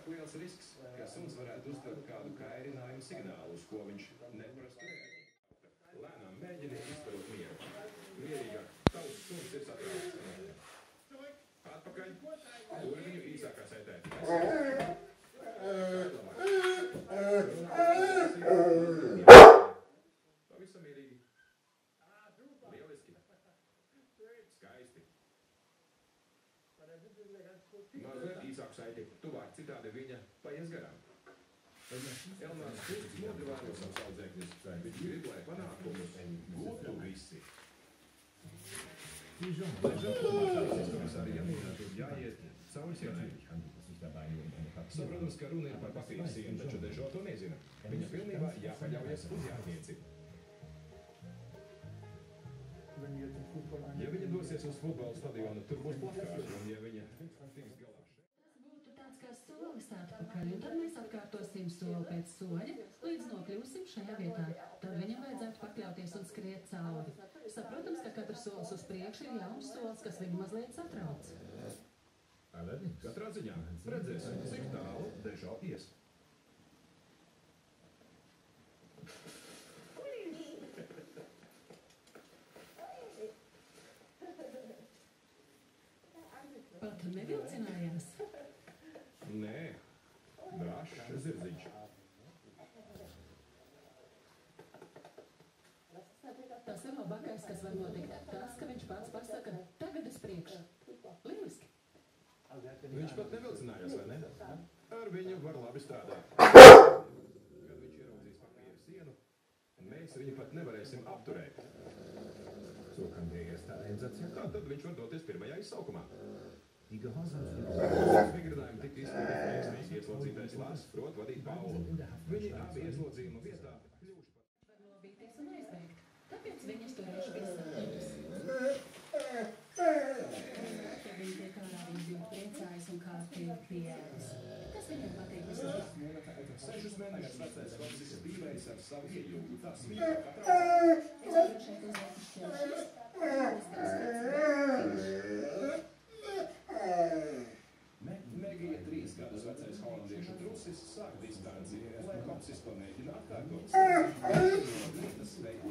pārāk liels risks, ka suns varētu uzdot kādu kairinājumu signālu, uz ko viņš neprastu reaģēt. Lēnām mēģini izturot mieru. Mierīgāk, tavs suns ir satraukts. Atpakaļ, tur viņu īsākā saitē. Pavisam mierīgi. Lieliski. Skaisti. Mazliet īsāku saiti, tuvāk, citādi viņa paies garām. Elmārs Kults mudri vēro savus audzēkņus. Viņš grib, lai panākumus gūtu visi. Sistēmas arī jāiet cauri sienai. Saprotams, ka runa ir par papīra sienu, taču Dežo to nezina. Viņa pilnībā jāpaļaujas uz jātnieci. Ja viņa dosies uz futbola stadionu, tur būs plakāti, un ja viņa tiks galā šeit. Tas būtu tāds kā solis atpakaļ, un tad mēs atkārtosim soli pēc soļa, līdz nokļūsim šajā vietā. Tad viņam vajadzētu pakļauties un skriet cauri. Saprotams, ka katrs solis uz priekšu ir jauns solis, kas viņu mazliet satrauc. Katrā ziņā redzēsim, cik tālu Dežo ies. Pat nevilcinājās. Nē, brašs zirdziņš. Tas ir labākais, kas var notikt. Tas, ka viņš pats pasaka, tagad es priekšu. Lieliski. Viņš pat nevilcinājās, vai ne? Ar viņu var labi strādāt. Kad viņš ieraudzīs papīra sienu, mēs viņu pat nevarēsim apturēt. Tad viņš var doties pirmajā izsaukumā. Vingrinājumi tika izpildīti veiksmīgi. Ieslodzītais Lārs prot vadīt Paulu. Viņi abi ieslodzījuma vietā kļuvuši par... Var nobīties un aizbēgt. Tāpēc viņas turēšu pie savas. Ja viņi tiek ārā, viņi bija priecājas un kārtīgi pieēdas. Kas viņam patīk vislabāk? 6 mēnešus vecais Kopsis spīlējis ar savu iejūgu. Tas viņa Es patrauc. varu šeit uzliekt uz šķelšas. Megija 3 gadus vecais holandiešu trusis sāk distanci, lai Kopsis to mēģina atkārtot. Vietas veidu